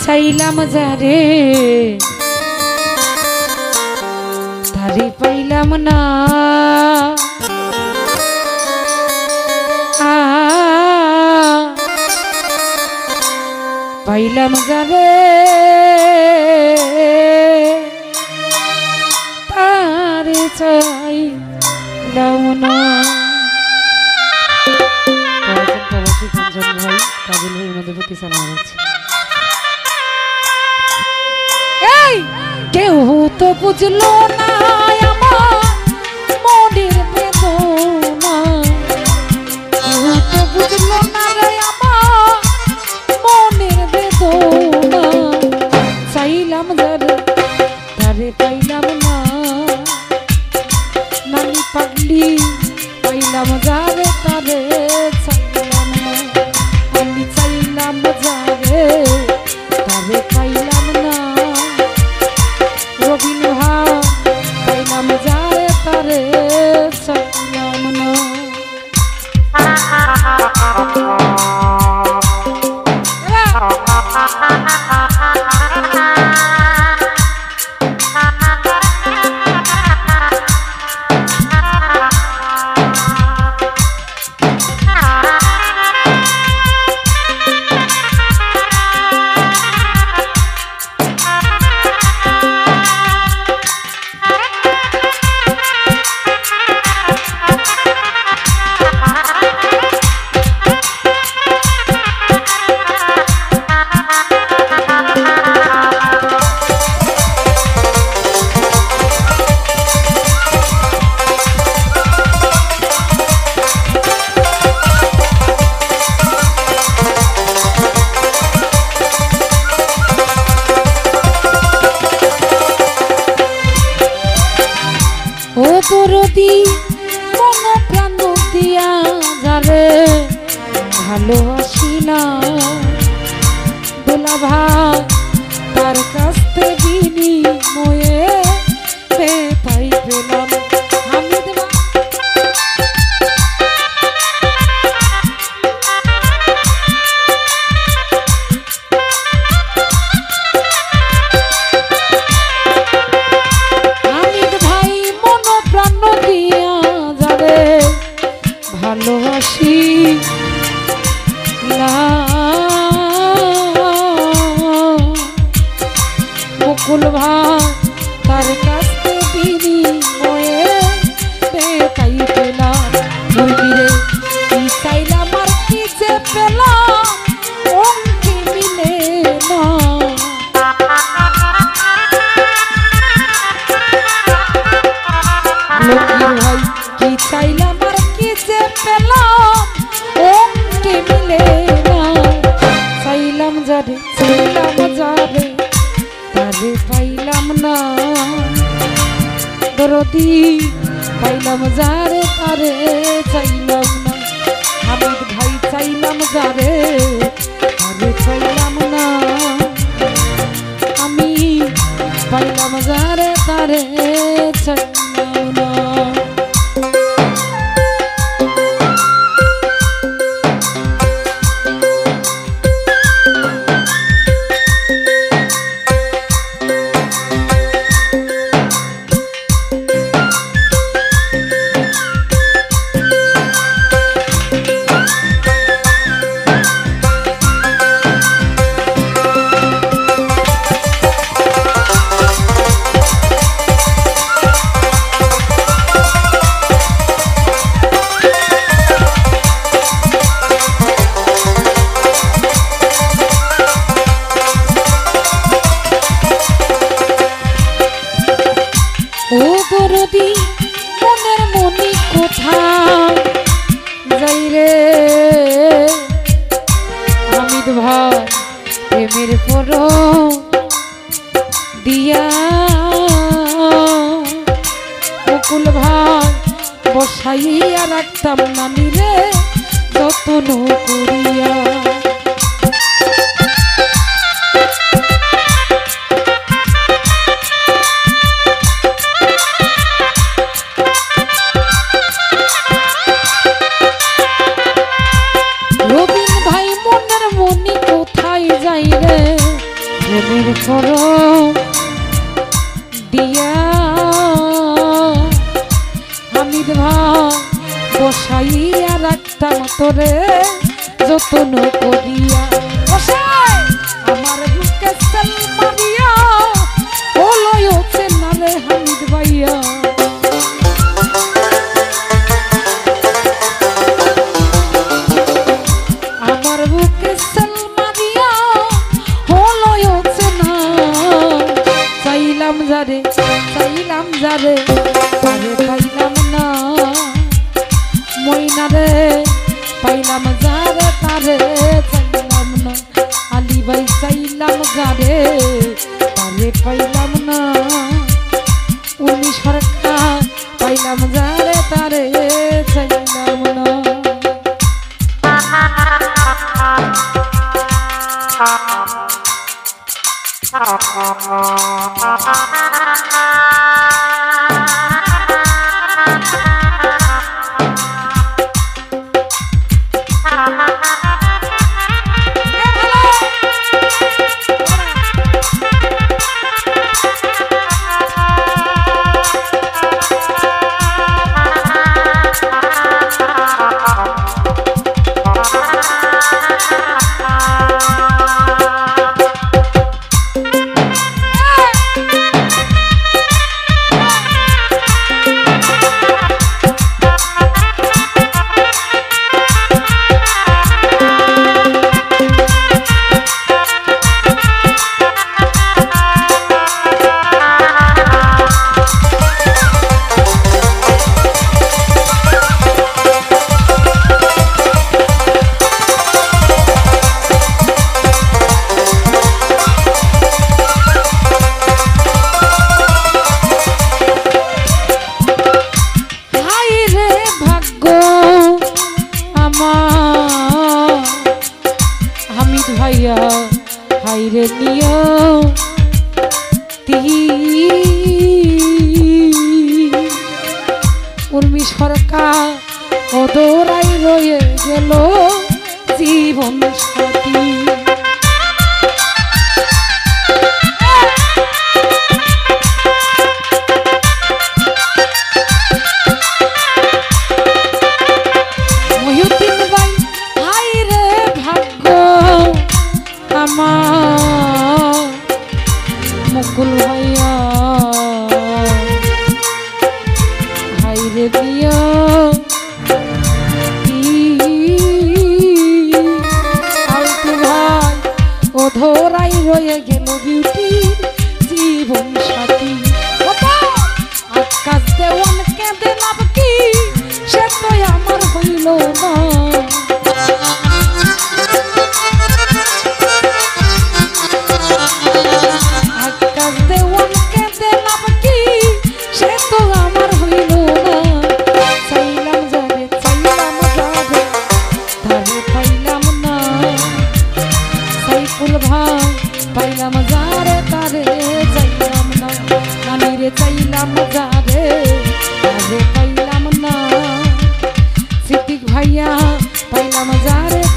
চাইলাম যারে তারে পাইলাম না পাইলাম যারে তারে চাইলাম না। ভাই কাজল ভাই ওনাদের প্রতি সালাম আছে। কেউ তো বুঝলো না আমার মনের বেদনা, কেউ তো বুঝলো না রে আমার মনের বেদনা। চাইলাম যারে তারে পাইলাম না, নানি পাগলি পাইলাম যারে তারে চাইলাম না। আমি চাইলাম যারে তারে পাইলাম না, পাইলাম যারে তারে চাইলাম না। দরদি মন প্রাণ দিয়া যারে ভালোবাসি না, দোলা ভাই তার কাছ থেকে বিনিময়ে পেপাই পেলাম। ভালোবাসি না মুকুল ভাই তার কাছে বিনিময়ে পেতাই পেলাম। মুরগিরে কি চাইলাম আর কি যে পেলাম অঙ্কে মিলে না। মুরগির ভাই কি চাইলাম আর কি যে পেলাম অঙ্কে মিলে না। চাইলাম যারে চাইলাম যারে তারে পাইলাম না, দরদি পাইলাম যারে তারে চাইলাম না। হামিদ ভাই চাইলাম যারে তারে পাইলাম না, আমি পাইলাম যারে তারে চাইলাম না। দরদি মনের মনি কোথায় যাই রে হামিদ ভাই প্রেমের পর দিয়া মুকুল ভাই বসাইয়া রাখতাম নানি রে যত্ন করিয়া। দিয়া হামিদ ভাই বসাইয়া রাখতাম তোরে যতন করিয়া আমার বুকে সেল মারিয়া ওলয় চেনা রে হামিদ ভাইয়া আমার বুকে সেল মারিয়া ওলয় চেনা চাইলাম যারে তারে পাইলাম না মইনা রে পাইলাম যারে তারে চাইলাম না আলী ভাই চাইলাম যারে তারে পাইলাম না উনি সরকার পাইলাম যারে তারে চাইলাম না হাইরে নিয় উর্মি সরকার ও দৌড়াই রয়ে গেল জীবন সাথী মুকুল ভাইয়া হাইরে দিয়া আলতু ভাই ও ধরাই রয়ে গেল বিউটি জীবন সাথী আকাশ দেওয়ান কেঁদে লাভ কি সে তো আমার হইল না পাইলাম যারে তারে চাইলাম না নানি রে চাইলাম যারে তারে পাইলাম না সিদ্দিক ভাইয়া পাইলাম যারে